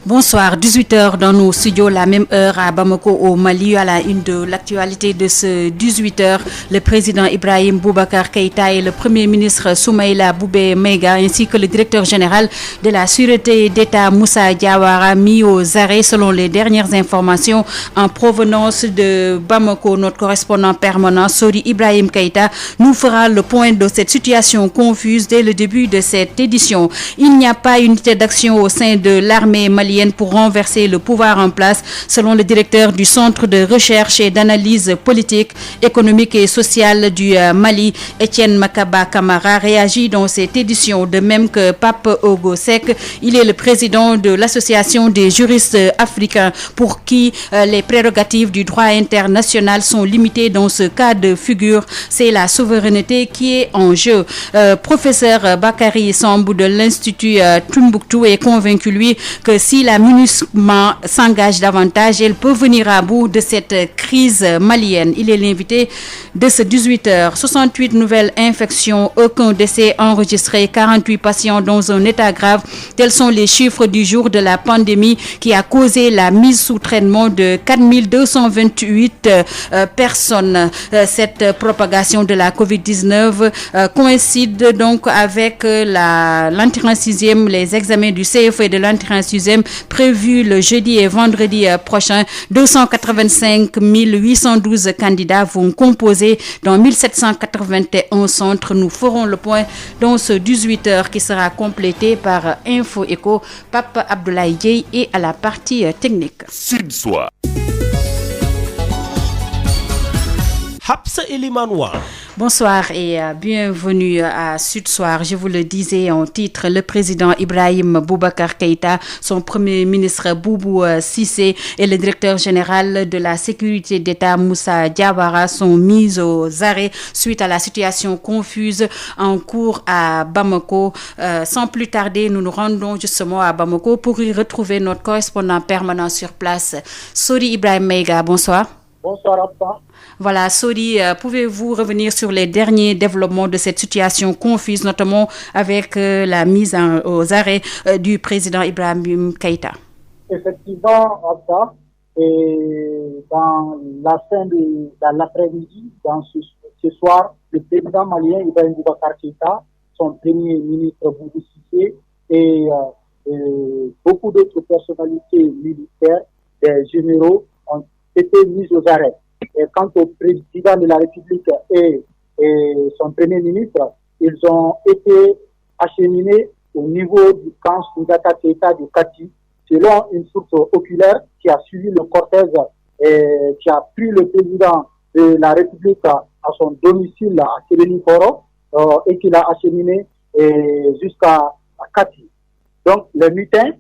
Bonsoir, 18h dans nos studios, la même heure à Bamako au Mali. À la une de l'actualité de ce 18h, le président Ibrahim Boubacar Keïta et le premier ministre Soumaïla Boubé Maïga ainsi que le directeur général de la sûreté d'État Moussa Diawara mis aux arrêts selon les dernières informations en provenance de Bamako. Notre correspondant permanent Sori Ibrahim Keïta nous fera le point de cette situation confuse dès le début de cette édition. Il n'y a pas unité d'action au sein de l'armée malienne pour renverser le pouvoir en place, selon le directeur du Centre de recherche et d'analyse politique, économique et sociale du Mali, Etienne Makaba Kamara, réagit dans cette édition, de même que Pape Ogo Sek. Il est le président de l'Association des juristes africains pour qui les prérogatives du droit international sont limitées dans ce cas de figure. C'est la souveraineté qui est en jeu. Professeur Bakary Sambou de l'Institut Tombouctou est convaincu, lui, que si la MINUSMA s'engage davantage, elle peut venir à bout de cette crise malienne. Il est l'invité de ce 18h. 68 nouvelles infections, aucun décès enregistré, 48 patients dans un état grave. Tels sont les chiffres du jour de la pandémie qui a causé la mise sous traitement de 4228 personnes. Cette propagation de la COVID-19 coïncide donc avec l'entrée en sixième, les examens du CFE et de l'entrée en sixième prévu le jeudi et vendredi prochain. 285 812 candidats vont composer dans 1781 centres. Nous ferons le point dans ce 18h qui sera complété par Info Éco, Pape Abdoulaye Dieye et à la partie technique. Sud Soir. Hapsa Elimanoua. Bonsoir et bienvenue à Sud Soir. Je vous le disais en titre, le président Ibrahim Boubacar Keïta, son premier ministre Boubou Cissé et le directeur général de la sécurité d'État Moussa Diawara sont mis aux arrêts suite à la situation confuse en cours à Bamako. Sans plus tarder, nous nous rendons justement à Bamako pour y retrouver notre correspondant permanent sur place, Sori Ibrahim Maïga. Bonsoir. Bonsoir Abba. Voilà, Sori, pouvez-vous revenir sur les derniers développements de cette situation confuse, notamment avec la mise aux arrêts du président Ibrahim Keïta? Effectivement, Abba, et dans l'après-midi, ce soir, le président malien Ibrahim Boubacar Keïta, son premier ministre Boubou Cissé et beaucoup d'autres personnalités militaires, des généraux, ont été mis aux arrêts. Et quant au président de la République et son premier ministre, ils ont été acheminés au niveau du camp Soudata Keïta de Kati, selon une source oculaire qui a suivi le cortège et qui a pris le président de la République à son domicile à Kéléni-Koro et qui l'a acheminé jusqu'à Kati. Donc les mutins,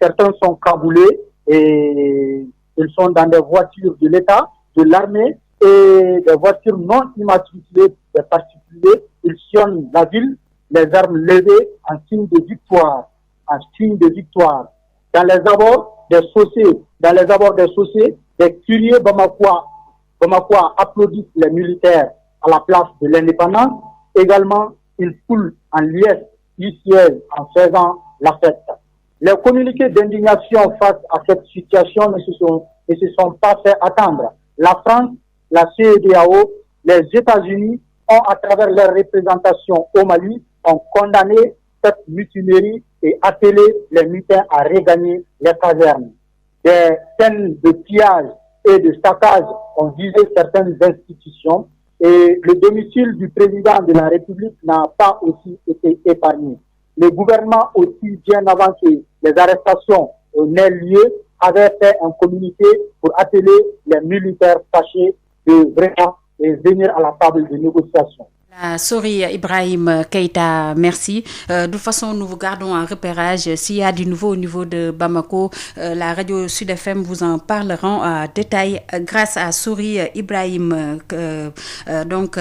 certains sont cagoulés et ils sont dans des voitures de l'État, de l'armée et des voitures non immatriculées des particuliers. Ils sillonnent la ville, les armes levées en signe de victoire. Dans les abords des chaussées, des curieux Bamakois applaudissent les militaires à la place de l'indépendance. Également, ils foulent en liesse ici en faisant la fête. Les communiqués d'indignation face à cette situation ne se sont pas fait attendre. La France, la CEDEAO, les États-Unis ont, à travers leur représentation au Mali, ont condamné cette mutinerie et appelé les mutins à regagner les casernes. Des scènes de pillage et de saccage ont visé certaines institutions et le domicile du président de la République n'a pas aussi été épargné. Le gouvernement aussi, bien avant que les arrestations n'aient lieu, avait fait un communiqué pour appeler les militaires fâchés de vraiment venir à la table de négociation. Sori Ibrahim Keïta, merci. De toute façon, nous vous gardons en repérage. S'il y a du nouveau au niveau de Bamako, la radio Sud FM vous en parlera en détail grâce à Sori Ibrahim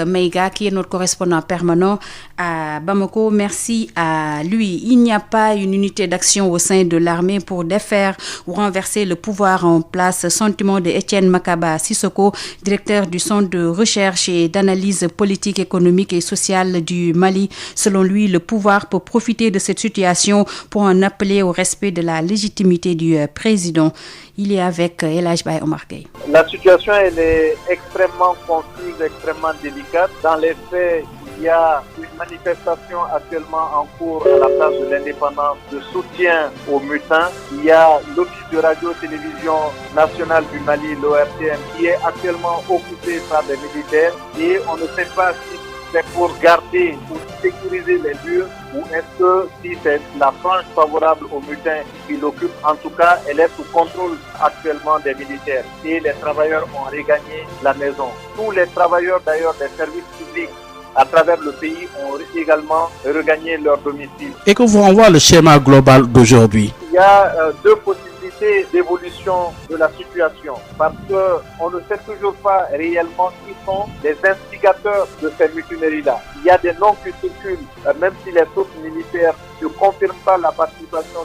Maïga, qui est notre correspondant permanent à Bamako. Merci à lui. Il n'y a pas une unité d'action au sein de l'armée pour défaire ou renverser le pouvoir en place. Sentiment de Etienne Makaba Sissoko, directeur du Centre de recherche et d'analyse politique, économique économique et social du Mali. Selon lui, le pouvoir peut profiter de cette situation pour en appeler au respect de la légitimité du président. Il est avec El Hadj Baye Omar Gueye. La situation elle est extrêmement confuse, extrêmement délicate. Dans les faits, il y a une manifestation actuellement en cours à la place de l'indépendance de soutien aux mutins. Il y a l'Office de radio-télévision nationale du Mali, l'ORTM, qui est actuellement occupé par des militaires et on ne sait pas si c'est pour garder ou sécuriser les lieux ou est-ce que si c'est la frange favorable aux mutins qui l'occupe, en tout cas, elle est sous contrôle actuellement des militaires et les travailleurs ont regagné la maison. Tous les travailleurs d'ailleurs des services publics à travers le pays ont également regagné leur domicile. Et que vous renvoie le schéma global d'aujourd'hui? Il y a deux possibilités d'évolution de la situation parce qu'on ne sait toujours pas réellement qui sont les instigateurs de ces mutineries-là. Il y a des noms qui circulent, même si les sources militaires ne confirment pas la participation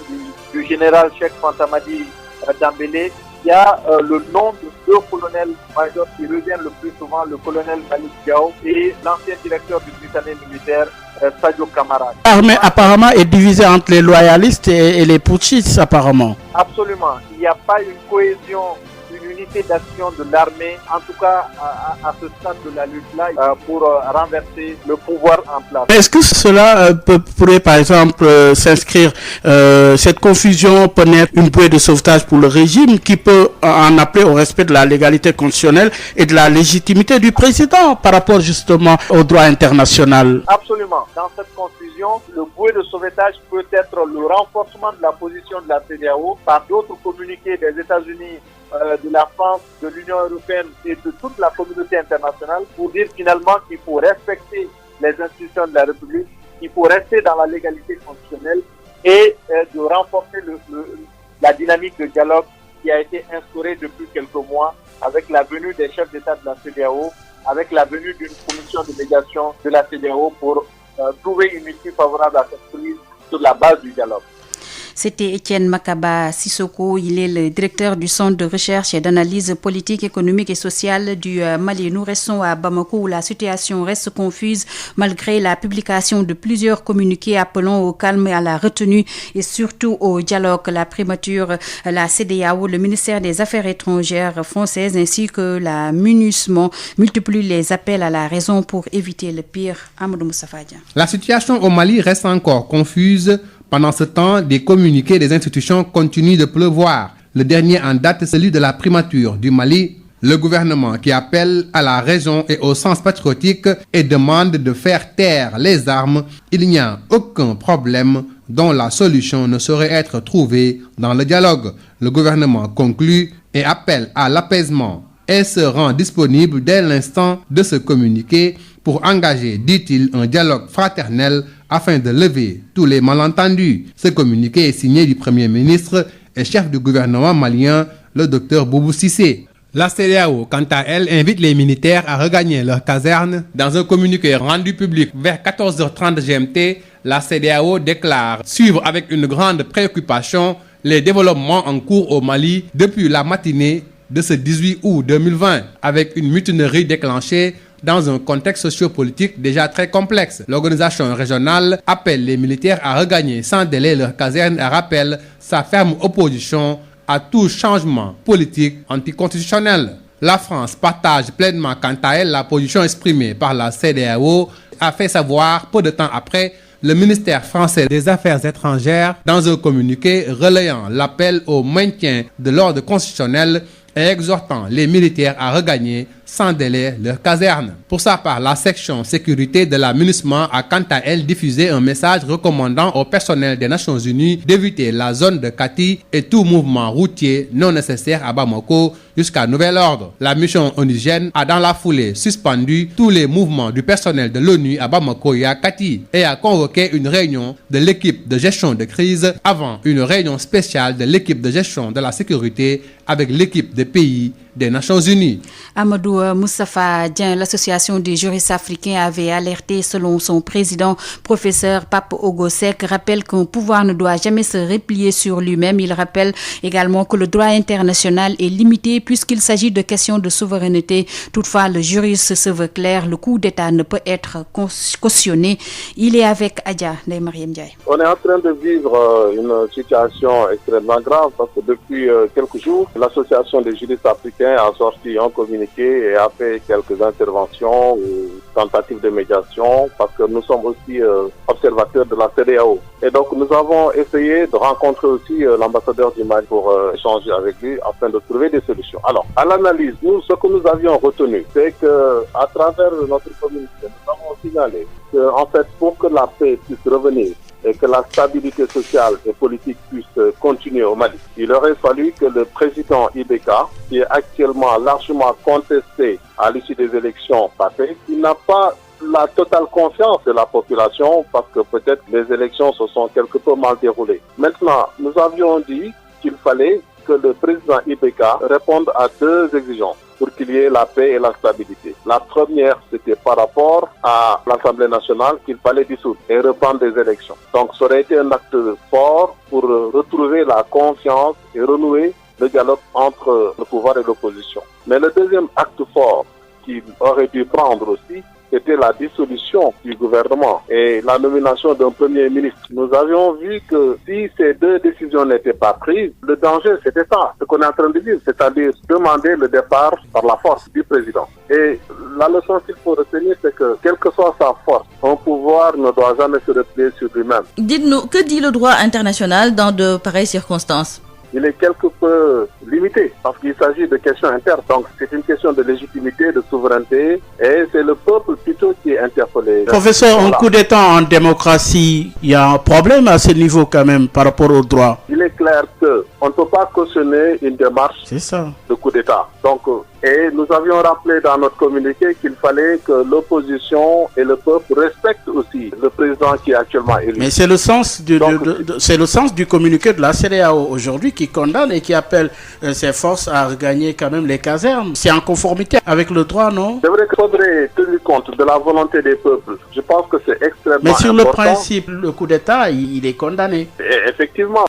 du général Cheikh Fantamadi Dambélé. Il y a le nom de deux colonels-majors qui reviennent le plus souvent, le colonel Malik Diao et l'ancien directeur du Britannique militaire, Sadio Kamara. L'armée apparemment est divisée entre les loyalistes et les putschistes apparemment. Absolument. Il n'y a pas une cohésion, une unité d'action de l'armée, en tout cas à ce stade de la lutte-là, pour renverser le pouvoir en place. Est-ce que cela pourrait par exemple s'inscrire, cette confusion peut naître une bouée de sauvetage pour le régime qui peut en appeler au respect de la légalité constitutionnelle et de la légitimité du président par rapport justement au droit international? Absolument. Dans cette confusion, le bouée de sauvetage peut être le renforcement de la position de la CEDEAO par d'autres communiqués des États-Unis, de la France, de l'Union européenne et de toute la communauté internationale pour dire finalement qu'il faut respecter les institutions de la République, qu'il faut rester dans la légalité constitutionnelle et de renforcer la dynamique de dialogue qui a été instaurée depuis quelques mois avec la venue des chefs d'État de la CEDEAO, avec la venue d'une commission de médiation de la CEDEAO pour trouver une issue favorable à cette crise sur la base du dialogue. C'était Étienne Makaba Sissoko, il est le directeur du Centre de recherche et d'analyse politique, économique et sociale du Mali. Nous restons à Bamako où la situation reste confuse malgré la publication de plusieurs communiqués appelant au calme et à la retenue et surtout au dialogue. La primature, la CEDEAO, le ministère des Affaires étrangères françaises ainsi que la MINUSMA multiplient les appels à la raison pour éviter le pire. Amadou Moustapha Dia. La situation au Mali reste encore confuse. Pendant ce temps, des communiqués des institutions continuent de pleuvoir. Le dernier en date est celui de la primature du Mali. Le gouvernement qui appelle à la raison et au sens patriotique et demande de faire taire les armes. Il n'y a aucun problème dont la solution ne saurait être trouvée dans le dialogue. Le gouvernement conclut et appelle à l'apaisement et se rend disponible dès l'instant de se communiquer pour engager, dit-il, un dialogue fraternel afin de lever tous les malentendus. Ce communiqué est signé du Premier ministre et chef du gouvernement malien, le Dr Boubou Cissé. La CEDEAO, quant à elle, invite les militaires à regagner leur caserne. Dans un communiqué rendu public vers 14h30 GMT, la CEDEAO déclare suivre avec une grande préoccupation les développements en cours au Mali depuis la matinée de ce 18 août 2020, avec une mutinerie déclenchée dans un contexte sociopolitique déjà très complexe. L'organisation régionale appelle les militaires à regagner sans délai leur caserne et rappelle sa ferme opposition à tout changement politique anticonstitutionnel. La France partage pleinement quant à elle la position exprimée par la CEDEAO, a fait savoir peu de temps après le ministère français des Affaires étrangères dans un communiqué relayant l'appel au maintien de l'ordre constitutionnel et exhortant les militaires à regagner sans délai leur caserne. Pour sa part, la section sécurité de la MINUSMA a quant à elle diffusé un message recommandant au personnel des Nations Unies d'éviter la zone de Kati et tout mouvement routier non nécessaire à Bamako jusqu'à nouvel ordre. La mission onusienne a dans la foulée suspendu tous les mouvements du personnel de l'ONU à Bamako et à Kati et a convoqué une réunion de l'équipe de gestion de crise avant une réunion spéciale de l'équipe de gestion de la sécurité avec l'équipe des pays des Nations Unies. Amadou Mamadou Moustapha Dieng, l'association des juristes africains avait alerté, selon son président, professeur Pape Ogo Seck, rappelle qu'un pouvoir ne doit jamais se replier sur lui-même. Il rappelle également que le droit international est limité puisqu'il s'agit de questions de souveraineté. Toutefois, le juriste se veut clair, le coup d'État ne peut être cautionné. Il est avec Adja Ndeye Mariam Ndiaye. On est en train de vivre une situation extrêmement grave parce que depuis quelques jours, l'association des juristes africains a sorti un communiqué et a fait quelques interventions ou tentatives de médiation parce que nous sommes aussi observateurs de la CEDEAO. Et donc nous avons essayé de rencontrer aussi l'ambassadeur du Mali pour échanger avec lui afin de trouver des solutions. Alors, à l'analyse, nous, ce que nous avions retenu, c'est que à travers notre communiqué, nous avons signalé que, en fait, pour que la paix puisse revenir et que la stabilité sociale et politique puisse continuer au Mali, il aurait fallu que le président Ibeka, qui est actuellement largement contesté à l'issue des élections passées, il n'a pas la totale confiance de la population parce que peut-être les élections se sont quelque peu mal déroulées. Maintenant, nous avions dit qu'il fallait que le président Ibeka réponde à deux exigences pour qu'il y ait la paix et la stabilité. La première, c'était par rapport à l'Assemblée nationale qu'il fallait dissoudre et reprendre des élections. Donc, ça aurait été un acte fort pour retrouver la confiance et renouer le dialogue entre le pouvoir et l'opposition. Mais le deuxième acte fort qu'il aurait dû prendre aussi, c'était la dissolution du gouvernement et la nomination d'un premier ministre. Nous avions vu que si ces deux décisions n'étaient pas prises, le danger c'était ça, ce qu'on est en train de dire, c'est-à-dire demander le départ par la force du président. Et la leçon qu'il faut retenir, c'est que quelle que soit sa force, un pouvoir ne doit jamais se replier sur lui-même. Dites-nous, que dit le droit international dans de pareilles circonstances ? Il est quelque peu limité parce qu'il s'agit de questions internes. Donc c'est une question de légitimité, de souveraineté et c'est le peuple plutôt qui est interpellé. Professeur, un coup d'État en démocratie, il y a un problème à ce niveau quand même par rapport au droit. Il est clair qu'on ne peut pas cautionner une démarche de coup d'État. Donc, et nous avions rappelé dans notre communiqué qu'il fallait que l'opposition et le peuple respectent aussi le président qui est actuellement élu. Mais c'est le sens du communiqué de la CEDEAO aujourd'hui qui condamne et qui appelle ses forces à regagner quand même les casernes. C'est en conformité avec le droit, non? C'est vrai qu'il faudrait tenir compte de la volonté des peuples. Je pense que c'est extrêmement important. Mais sur le principe, le coup d'État, il est condamné. Et effectivement.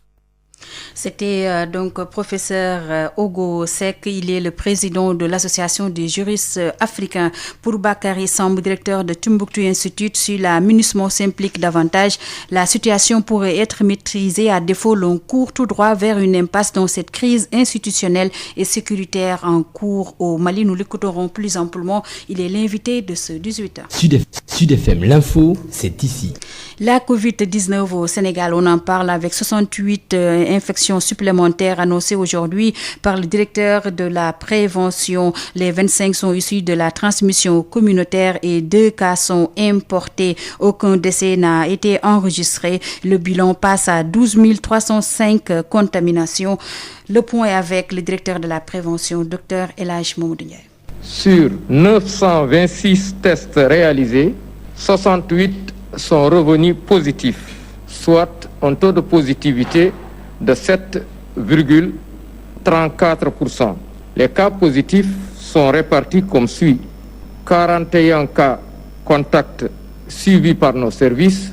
C'était donc professeur Ogo Seck, il est le président de l'association des juristes africains. Pour Bakary Samb, directeur de Tumbuktu Institute, si la MINUSMA s'implique davantage, la situation pourrait être maîtrisée. À défaut, l'on court tout droit vers une impasse dans cette crise institutionnelle et sécuritaire en cours au Mali. Nous l'écouterons plus amplement. Il est l'invité de ce 18h. Sud FM, l'info, c'est ici. La Covid-19 au Sénégal, on en parle avec 68 infections supplémentaires annoncées aujourd'hui par le directeur de la prévention. Les 25 sont issus de la transmission communautaire et 2 cas sont importés. Aucun décès n'a été enregistré. Le bilan passe à 12 305 contaminations. Le point est avec le directeur de la prévention, Dr Elhadji Mamadou Ndiaye. Sur 926 tests réalisés, 68 sont revenus positifs, soit un taux de positivité de 7,34%. Les cas positifs sont répartis comme suit. 41 cas contacts suivis par nos services,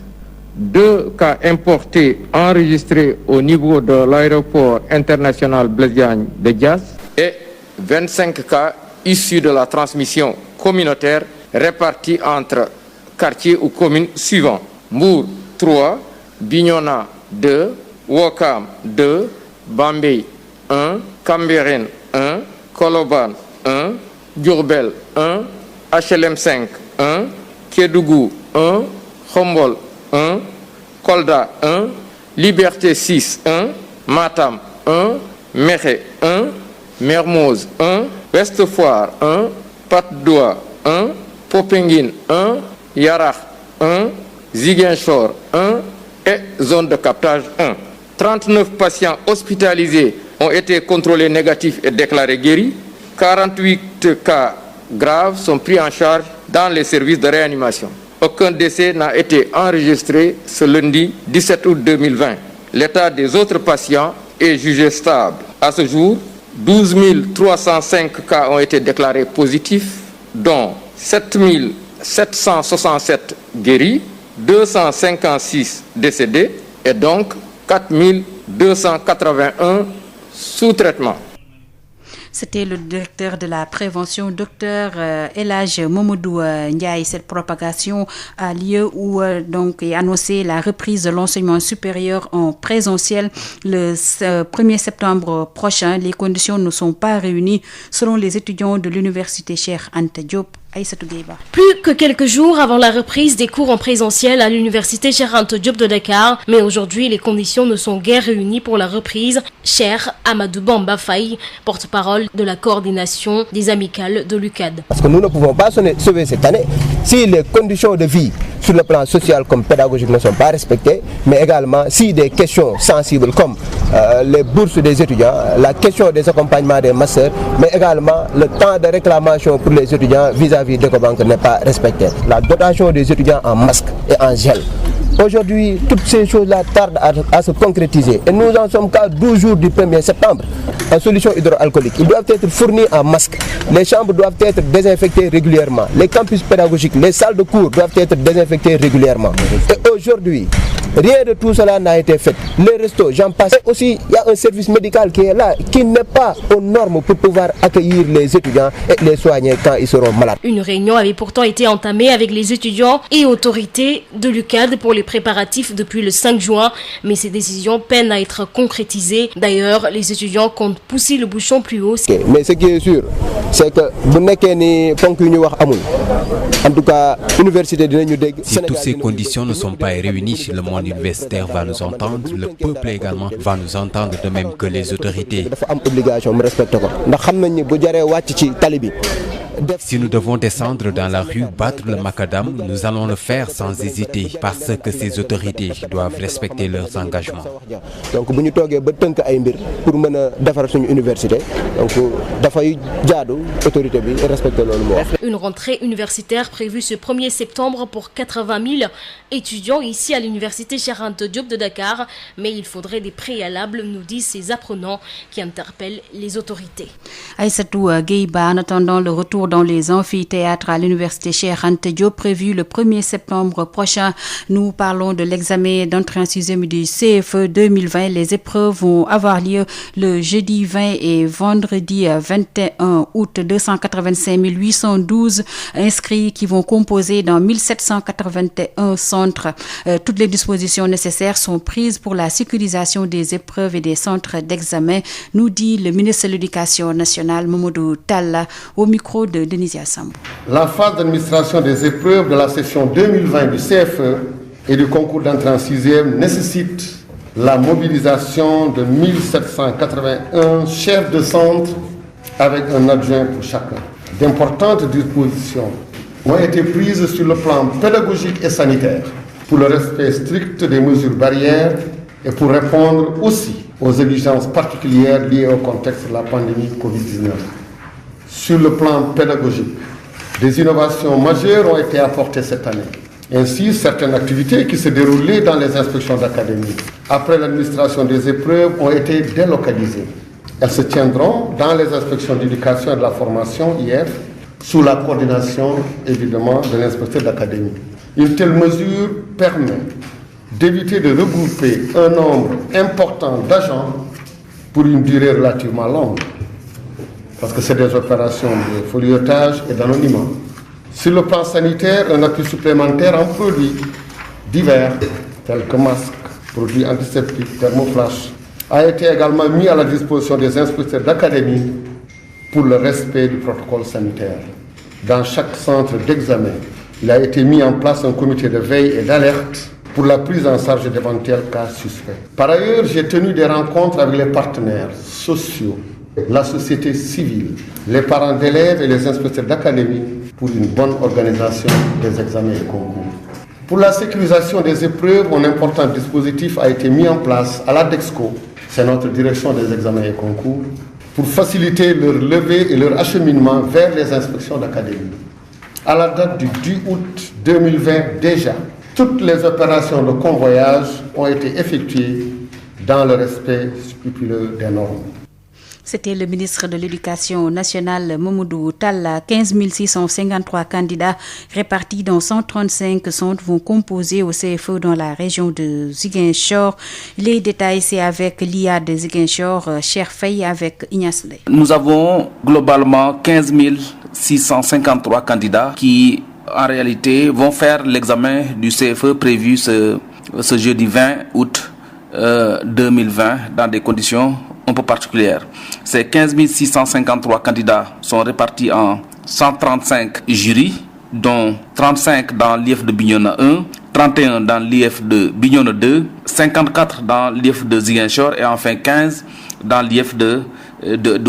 2 cas importés enregistrés au niveau de l'aéroport international Blaise Diagne de Diass et 25 cas issus de la transmission communautaire répartis entre quartiers ou communes suivants. Mbour 3, Bignona 2, Ouakam 2, Bambey 1, Cambérène 1, Colobane 1, Diourbel 1, HLM 5 1, Kédougou 1, Khombol 1, Kolda 1, Liberté 6 1, Matam 1, Mékhé 1, Mermoz 1, Ouest Foire 1, Patte d'Oie 1, Popenguine 1, Yarakh 1, Ziguinchor 1 et zone de captage 1. 39 patients hospitalisés ont été contrôlés négatifs et déclarés guéris. 48 cas graves sont pris en charge dans les services de réanimation. Aucun décès n'a été enregistré ce lundi 17 août 2020. L'état des autres patients est jugé stable. À ce jour, 12 305 cas ont été déclarés positifs, dont 7 767 guéris, 256 décédés et donc 4 281 sous traitement. C'était le directeur de la prévention, Dr El Hadj Mamadou Ndiaye. Cette propagation a lieu où donc est annoncée la reprise de l'enseignement supérieur en présentiel le 1er septembre prochain. Les conditions ne sont pas réunies selon les étudiants de l'université Cheikh Anta Diop. Plus que quelques jours avant la reprise des cours en présentiel à l'université Cheikh Anta Diop de Dakar, mais aujourd'hui les conditions ne sont guère réunies pour la reprise. Cheikh Amadou Bamba Faye, porte-parole de la coordination des amicales de l'UCAD. Parce que nous ne pouvons pas sauver cette année si les conditions de vie sur le plan social comme pédagogique ne sont pas respectées, mais également si des questions sensibles comme les bourses des étudiants, la question des accompagnements des masters, mais également le temps de réclamation pour les étudiants vis-à-vis d'Ecobank n'est pas respecté. La dotation des étudiants en masque et en gel. Aujourd'hui, toutes ces choses-là tardent à se concrétiser. Et nous en sommes qu'à 12 jours du 1er septembre en solution hydroalcoolique. Ils doivent être fournis en masque. Les chambres doivent être désinfectées régulièrement. Les campus pédagogiques, les salles de cours doivent être désinfectées régulièrement. Et aujourd'hui, rien de tout cela n'a été fait. Les restos, j'en passe. Et aussi, il y a un service médical qui est là, qui n'est pas aux normes pour pouvoir accueillir les étudiants et les soigner quand ils seront malades. Une réunion avait pourtant été entamée avec les étudiants et autorités de l'UCAD pour les préparatifs depuis le 5 juin, mais ces décisions peinent à être concrétisées. D'ailleurs, les étudiants comptent pousser le bouchon plus haut. Mais ce qui est sûr, c'est que en tout cas, l'université de si toutes ces conditions ne sont pas réunies, le monde universitaire va nous entendre, le peuple également va nous entendre, de même que les autorités. Si nous devons descendre dans la rue, battre le macadam, nous allons le faire sans hésiter, parce que ces autorités doivent respecter leurs engagements. Donc, pour université, une rentrée universitaire prévue ce 1er septembre pour 80 000 étudiants ici à l'université Cheikh Anta Diop de Dakar, mais il faudrait des préalables, nous disent ces apprenants qui interpellent les autorités. Aïssatou Gueiba, en attendant le retour dans les amphithéâtres à l'université Cheikh Anta Diop prévu le 1er septembre prochain. Nous parlons de l'examen d'entrée en 6e du CFE 2020. Les épreuves vont avoir lieu le jeudi 20 et vendredi 21 août. 285 812 inscrits qui vont composer dans 1781 centres. Toutes les dispositions nécessaires sont prises pour la sécurisation des épreuves et des centres d'examen, nous dit le ministre de l'Éducation nationale, Mamadou Talla, au micro de Denisia Sambou. La phase d'administration des épreuves de la session 2020 du CFE et du concours d'entrée en 6e nécessite la mobilisation de 1781 chefs de centre avec un adjoint pour chacun. D'importantes dispositions ont été prises sur le plan pédagogique et sanitaire pour le respect strict des mesures barrières et pour répondre aussi aux exigences particulières liées au contexte de la pandémie Covid-19. Sur le plan pédagogique, des innovations majeures ont été apportées cette année. Ainsi, certaines activités qui se déroulaient dans les inspections d'académie après l'administration des épreuves ont été délocalisées. Elles se tiendront dans les inspections d'éducation et de la formation, IF, sous la coordination, évidemment, de l'inspecteur d'académie. Une telle mesure permet d'éviter de regrouper un nombre important d'agents pour une durée relativement longue, parce que c'est des opérations de foliotage et d'anonymat. Sur le plan sanitaire, un appui supplémentaire en produits divers, tels que masques, produits antiseptiques, thermoflash, a été également mis à la disposition des inspecteurs d'académie pour le respect du protocole sanitaire. Dans chaque centre d'examen, il a été mis en place un comité de veille et d'alerte pour la prise en charge d'éventuels cas suspects. Par ailleurs, j'ai tenu des rencontres avec les partenaires sociaux, la société civile, les parents d'élèves et les inspecteurs d'académie pour une bonne organisation des examens et concours. Pour la sécurisation des épreuves, un important dispositif a été mis en place à l'ADEXCO, c'est notre direction des examens et concours, pour faciliter leur levée et leur acheminement vers les inspections d'académie. À la date du 10 août 2020 déjà, toutes les opérations de convoyage ont été effectuées dans le respect scrupuleux des normes. C'était le ministre de l'Éducation nationale, Mamadou Talla. 15 653 candidats répartis dans 135 centres vont composer au CFE dans la région de Ziguinchor. Les détails, c'est avec l'IA de Ziguinchor, Cheikh Faye avec Ignace Ley. Nous avons globalement 15 653 candidats qui, en réalité, vont faire l'examen du CFE prévu ce jeudi 20 août 2020 dans des conditions un peu particulières. Ces 15 653 candidats sont répartis en 135 jurys, dont 35 dans l'IF de Bignona 1, 31 dans l'IF de Bignona 2, 54 dans l'IF de Ziguinchor et enfin 15 dans l'IF de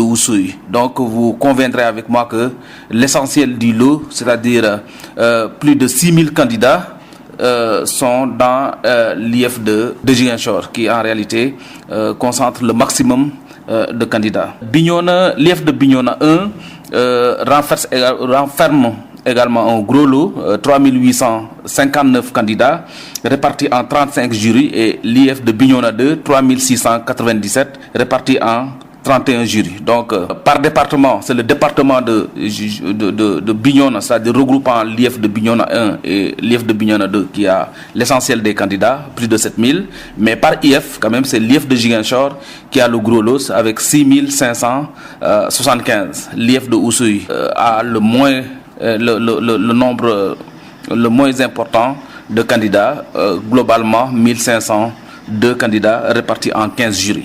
Oussouye. Donc vous conviendrez avec moi que l'essentiel du lot, c'est-à-dire plus de 6000 candidats, sont dans l'IF de Ziguinchor, qui en réalité concentre le maximum de candidats. L'IF de Bignona 1 renferme également un gros lot, 3859 candidats répartis en 35 jurys, et l'IF de Bignona 2, 3697 répartis en 31 jurys. Donc, par département, c'est le département de Bignona, c'est-à-dire regroupant l'IF de Bignona 1 et l'IF de Bignona 2 qui a l'essentiel des candidats, plus de 7000. Mais par IF, quand même, c'est l'IF de Ziguinchor qui a le gros lot avec 6575. L'IF de Oussouye a le nombre le moins important de candidats, globalement 1502 candidats répartis en 15 jurys.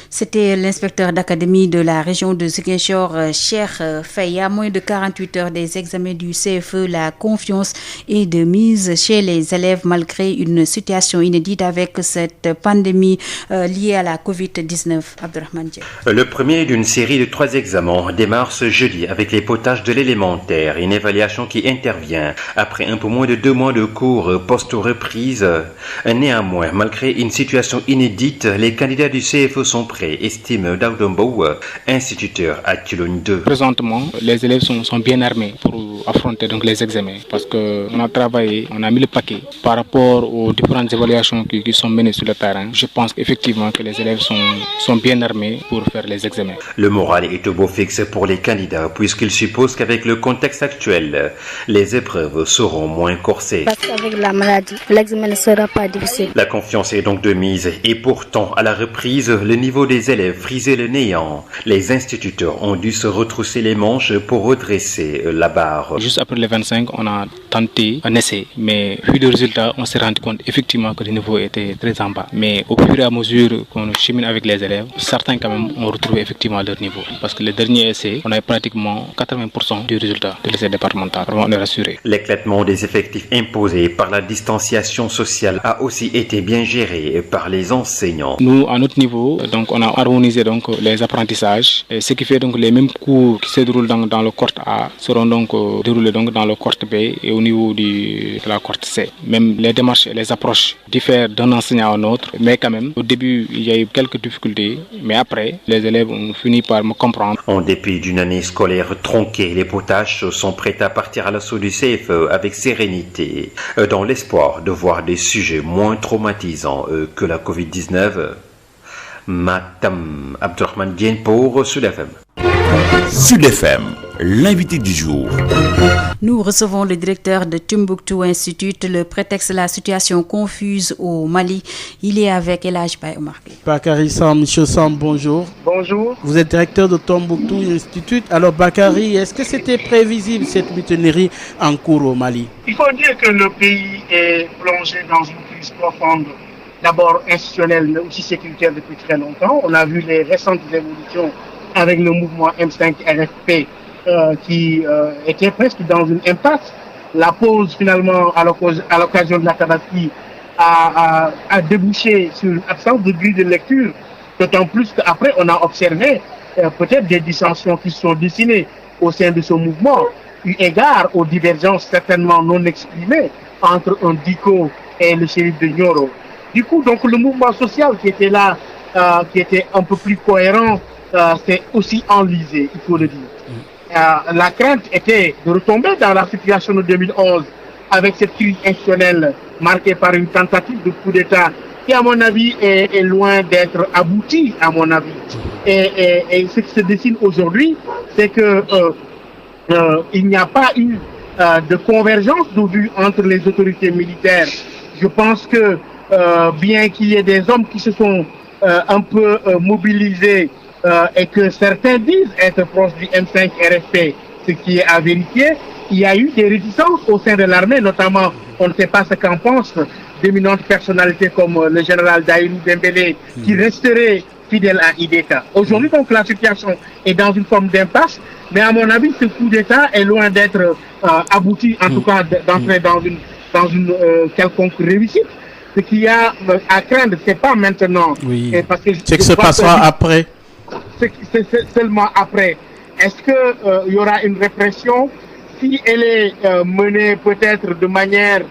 C'était l'inspecteur d'académie de la région de Ziguinchor, Cheikh Faye. À moins de 48 heures des examens du CFE, la confiance est de mise chez les élèves malgré une situation inédite avec cette pandémie liée à la Covid-19. Abdurrahman Dieng. Le premier d'une série de 3 examens démarre ce jeudi avec les potages de l'élémentaire, une évaluation qui intervient après un peu moins de 2 mois de cours post-reprise. Néanmoins, malgré une situation inédite, les candidats du CFE sont prêts, estime Daudombo, instituteur à Tulogne 2. Présentement, les élèves sont bien armés pour affronter donc les examens parce qu'on a travaillé, on a mis le paquet par rapport aux différentes évaluations qui sont menées sur le terrain. Je pense effectivement que les élèves sont bien armés pour faire les examens. Le moral est au beau fixe pour les candidats puisqu'ils supposent qu'avec le contexte actuel, les épreuves seront moins corsées. Parce qu'avec la maladie, l'examen ne sera pas difficile. La confiance est donc de mise et pourtant, à la reprise, le niveau des élèves frisait le néant. Les instituteurs ont dû se retrousser les manches pour redresser la barre. Juste après les 25, on a tenté un essai, mais vu le résultat, on s'est rendu compte effectivement que le niveau était très en bas. Mais au fur et à mesure qu'on chemine avec les élèves, certains quand même ont retrouvé effectivement leur niveau. Parce que le dernier essai, on avait pratiquement 80% du résultat de l'essai départemental. On est rassuré. L'éclatement des effectifs imposés par la distanciation sociale a aussi été bien géré par les enseignants. Nous, à notre niveau, donc on a harmonisé donc les apprentissages, et ce qui fait donc les mêmes cours qui se déroulent dans le corte A seront donc déroulés donc dans le corte B et au niveau de la corte C. Même les démarches et les approches diffèrent d'un enseignant à un autre, mais quand même au début il y a eu quelques difficultés, mais après les élèves ont fini par me comprendre. En dépit d'une année scolaire tronquée, les potaches sont prêts à partir à l'assaut du CFE avec sérénité, dans l'espoir de voir des sujets moins traumatisants que la Covid-19. Matam Abdurrahman Dieng pour Sud FM. Sud FM, l'invité du jour. Nous recevons le directeur de Tombouctou Institute. Le prétexte de la situation confuse au Mali. Il est avec El Hadj Baye Omar Gueye. Bakary Sam, M. Sam, bonjour. Bonjour. Vous êtes directeur de Tombouctou Institute. Alors Bakary, est-ce que c'était prévisible cette mutinerie en cours au Mali? Il faut dire que le pays est plongé dans une crise profonde. D'abord institutionnel, mais aussi sécuritaire depuis très longtemps. On a vu les récentes évolutions avec le mouvement M5 RFP qui était presque dans une impasse. La pause finalement à l'occasion de la Kadhafi a débouché sur une absence de grille de lecture, d'autant plus qu'après on a observé peut-être des dissensions qui se sont dessinées au sein de ce mouvement, eu égard aux divergences certainement non exprimées entre un Diko et le shérif de Nioro. Du coup, donc, le mouvement social qui était là, qui était un peu plus cohérent, c'est aussi enlisé, il faut le dire. La crainte était de retomber dans la situation de 2011 avec cette crise institutionnelle marquée par une tentative de coup d'État qui, à mon avis, est loin d'être aboutie, à mon avis. Et ce qui se dessine aujourd'hui, c'est que il n'y a pas eu de convergence de vue entre les autorités militaires. Je pense que bien qu'il y ait des hommes qui se sont un peu mobilisés et que certains disent être proches du M5 RFP, ce qui est à vérifier, il y a eu des réticences au sein de l'armée, notamment, on ne sait pas ce qu'en pensent d'éminentes personnalités comme le général Daïrou Dembélé, qui resterait fidèle à IDK. Aujourd'hui, donc, la situation est dans une forme d'impasse, mais à mon avis, ce coup d'État est loin d'être abouti, en tout cas d'entrer dans une quelconque réussite. Ce qu'il y a à craindre, c'est pas maintenant. Oui. Parce que c'est que se passera après. C'est seulement après. Est-ce qu'il y aura une répression? Si elle est menée peut-être de manière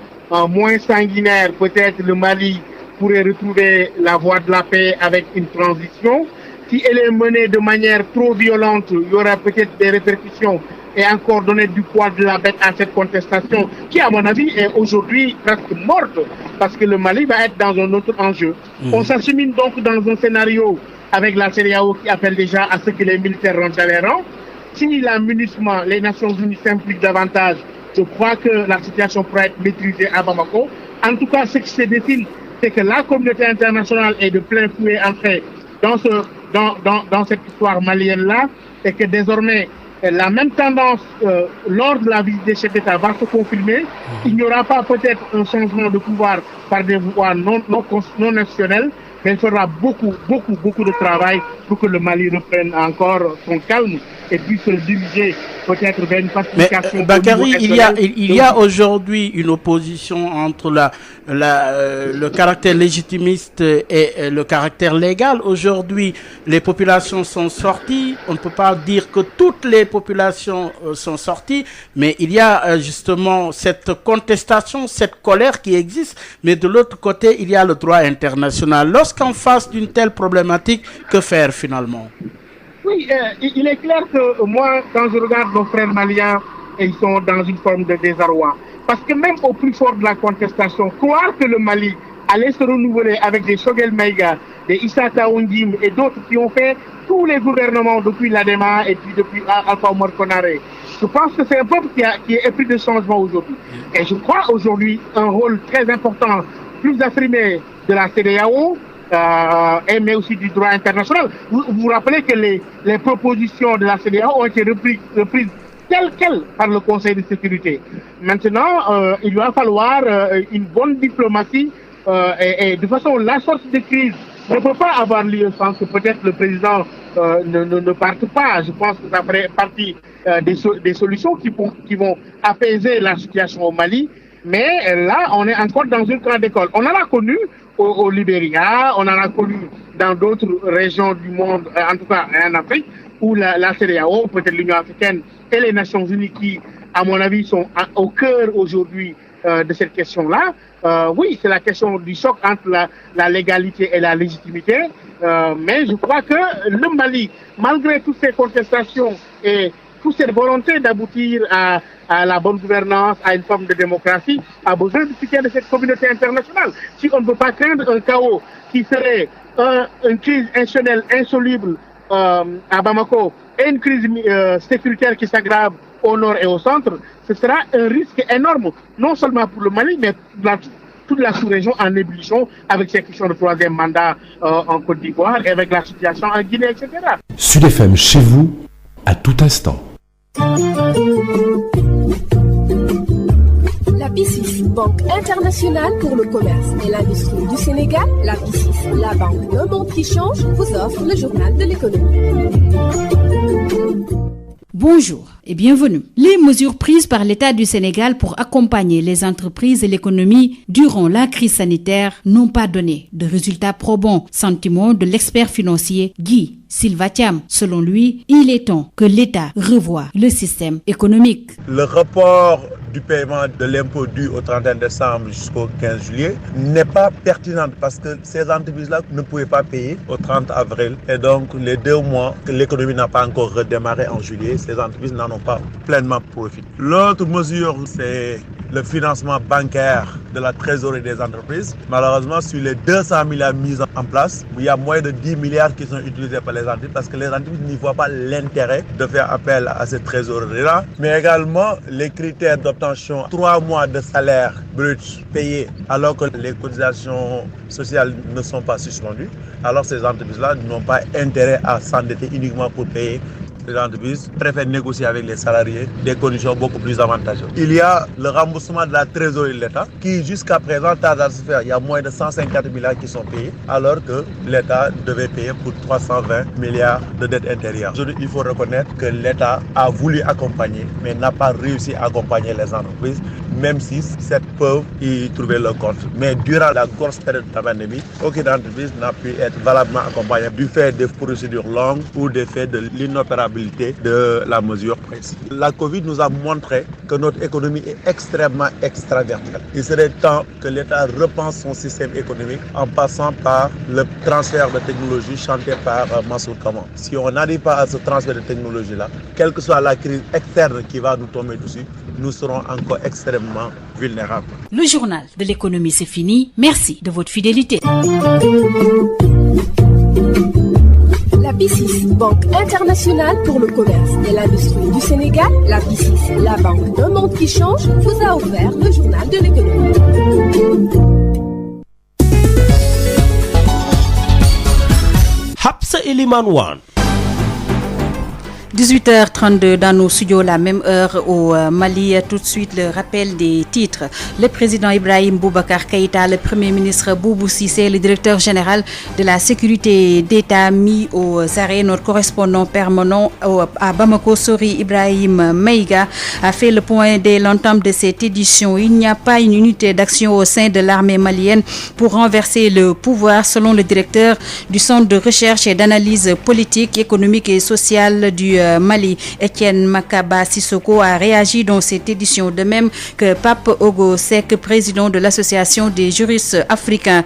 moins sanguinaire, peut-être le Mali pourrait retrouver la voie de la paix avec une transition. Si elle est menée de manière trop violente, il y aura peut-être des répercussions et encore donner du poids de la bête à cette contestation qui, à mon avis, est aujourd'hui presque morte parce que le Mali va être dans un autre enjeu. On s'achemine donc dans un scénario avec la CEDEAO qui appelle déjà à ce que les militaires rentrent dans les rangs. Si l'amunissement, les Nations Unies s'impliquent davantage, je crois que la situation pourrait être maîtrisée à Bamako. En tout cas, ce qui se dessine, c'est que la communauté internationale est de plein fouet entrée dans cette histoire malienne-là et que désormais, la même tendance lors de la visite des chefs d'État va se confirmer. Il n'y aura pas peut-être un changement de pouvoir par des voies non nationales, mais il faudra beaucoup de travail pour que le Mali reprenne encore son calme et puisse se diriger peut-être vers une pacification. Mais Bakary, il y a aujourd'hui une opposition entre le caractère légitimiste et le caractère légal. Aujourd'hui, les populations sont sorties. On ne peut pas dire que toutes les populations sont sorties, mais il y a justement cette contestation, cette colère qui existe. Mais de l'autre côté, il y a le droit international. Lorsqu'en face d'une telle problématique, que faire finalement? Oui, il est clair que moi, quand je regarde nos frères maliens, ils sont dans une forme de désarroi. Parce que même au plus fort de la contestation, croire que le Mali allait se renouveler avec des Choguel Maïga, des Issa Taoundim et d'autres qui ont fait tous les gouvernements depuis l'ADEMA et puis depuis Alpha Omar Konaré. Je pense que c'est un peuple qui est épris de changement aujourd'hui. Et je crois aujourd'hui un rôle très important, plus affirmé de la CEDEAO, mais aussi du droit international. Vous vous rappelez que les propositions de la CEDEAO ont été reprises telles quelles par le Conseil de sécurité. Maintenant, il va falloir une bonne diplomatie et de toute façon, la sortie de crise ne peut pas avoir lieu sans que peut-être le président ne parte pas. Je pense que ça ferait partie des solutions qui vont apaiser la situation au Mali. Mais là, on est encore dans une grande école. On en a connu au Libéria, on en a connu dans d'autres régions du monde, en tout cas en Afrique, où la CEDEAO, peut-être l'Union africaine et les Nations Unies qui, à mon avis, sont au cœur aujourd'hui de cette question-là. Oui, c'est la question du choc entre la légalité et la légitimité. Mais je crois que le Mali, malgré toutes ces contestations et toute cette volonté d'aboutir à la bonne gouvernance, à une forme de démocratie, a besoin du soutien de cette communauté internationale. Si on ne peut pas craindre un chaos qui serait une crise institutionnelle insoluble à Bamako et une crise sécuritaire qui s'aggrave au nord et au centre, ce sera un risque énorme, non seulement pour le Mali, mais pour toute la sous-région en ébullition avec ces questions de troisième mandat en Côte d'Ivoire et avec la situation en Guinée, etc. Sud FM chez vous, à tout instant. La BICIS, Banque internationale pour le commerce et l'industrie du Sénégal, la BICIS, la banque d'un monde qui change, vous offre le journal de l'économie. Bonjour et bienvenue. Les mesures prises par l'État du Sénégal pour accompagner les entreprises et l'économie durant la crise sanitaire n'ont pas donné de résultats probants. Sentiment de l'expert financier Guy Silva Thiam. Selon lui, il est temps que l'État revoie le système économique. Le report du paiement de l'impôt dû au 31 décembre jusqu'au 15 juillet n'est pas pertinent parce que ces entreprises-là ne pouvaient pas payer au 30 avril. Et donc, les 2 mois que l'économie n'a pas encore redémarré en juillet, ces entreprises n'en ont pas pleinement profité. L'autre mesure, c'est le financement bancaire de la trésorerie des entreprises. Malheureusement, sur les 200 milliards mis en place. Il y a moins de 10 milliards qui sont utilisés par les entreprises parce que les entreprises n'y voient pas l'intérêt de faire appel à cette trésorerie-là. Mais également les critères d'obtention, 3 mois de salaire brut payé alors que les cotisations sociales ne sont pas suspendues. Alors ces entreprises-là n'ont pas intérêt à s'endetter uniquement pour payer. Les entreprises préfèrent négocier avec les salariés des conditions beaucoup plus avantageuses. Il y a le remboursement de la trésorerie de l'État qui jusqu'à présent tarde à se faire. Il y a moins de 150 milliards qui sont payés alors que l'État devait payer pour 320 milliards de dettes intérieures. Aujourd'hui, il faut reconnaître que l'État a voulu accompagner mais n'a pas réussi à accompagner les entreprises même si cette peuvent y trouver leur compte. Mais durant la grosse période de la pandémie, aucune entreprise n'a pu être valablement accompagnée du fait des procédures longues ou du fait de l'inopérabilité de la mesure prise. La Covid nous a montré que notre économie est extrêmement extravertie. Il serait temps que l'État repense son système économique en passant par le transfert de technologie chanté par Mansour Kaman. Si on n'arrive pas à ce transfert de technologie-là, quelle que soit la crise externe qui va nous tomber dessus, nous serons encore extrêmement vulnérables. Le journal de l'économie, c'est fini. Merci de votre fidélité. La BICIS, Banque internationale pour le commerce et l'industrie du Sénégal, la BICIS, la banque d'un monde qui change, vous a offert le journal de l'économie. Hapsa Eliman Wan. 18h32 dans nos studios, la même heure au Mali. Tout de suite, le rappel des titres. Le président Ibrahim Boubacar Keïta, le premier ministre Boubou Cissé, le directeur général de la sécurité d'État mis aux arrêts. Notre correspondant permanent à Bamako, Sori Ibrahim Maïga, a fait le point dès l'entame de cette édition. Il n'y a pas une unité d'action au sein de l'armée malienne pour renverser le pouvoir, selon le directeur du Centre de recherche et d'analyse politique, économique et sociale du Mali. Etienne Makaba Sissoko a réagi dans cette édition, de même que Pape Ogo Sek, président de l'association des juristes africains,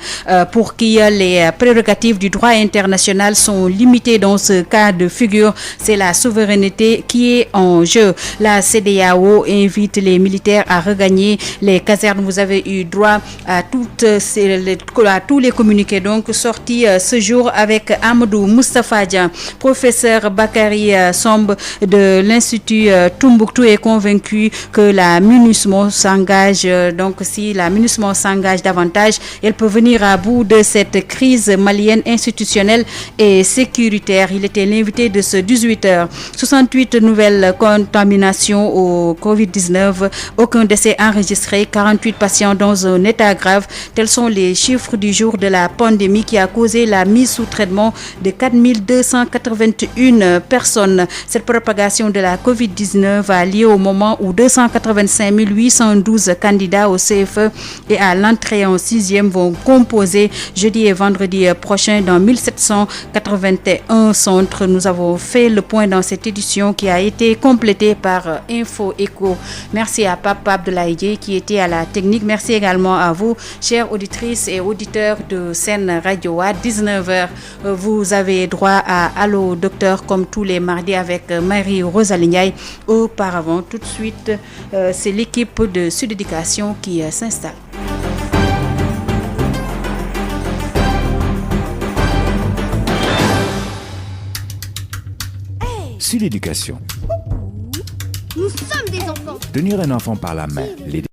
pour qui les prérogatives du droit international sont limitées dans ce cas de figure. C'est la souveraineté qui est en jeu. La CEDEAO invite les militaires à regagner les casernes. Vous avez eu droit à tous les communiqués donc sortis ce jour avec Amadou Moustapha Dian. Professeur Bakary Sombe de l'Institut Tombouctou est convaincu que la MINUSMA s'engage, donc si la MINUSMA s'engage davantage, elle peut venir à bout de cette crise malienne institutionnelle et sécuritaire. Il était l'invité de ce 18h. 68 nouvelles contaminations au Covid-19, aucun décès enregistré, 48 patients dans un état grave. Tels sont les chiffres du jour de la pandémie qui a causé la mise sous traitement de 4281 personnes. Cette propagation de la Covid-19 a lieu au moment où 285 812 candidats au CFE et à l'entrée en 6e vont composer jeudi et vendredi prochain dans 1781 centres. Nous avons fait le point dans cette édition qui a été complétée par Info Echo. Merci à Papa Abdoulaye qui était à la technique. Merci également à vous, chères auditrices et auditeurs de Sen Radio. À 19h, vous avez droit à Allo Docteur comme tous les mardis avec Marie-Rosalie Ndiaye. Auparavant, tout de suite, c'est l'équipe de Sud Éducation qui s'installe. Sud Éducation. Nous sommes des enfants. Tenir un enfant par la main, l'aider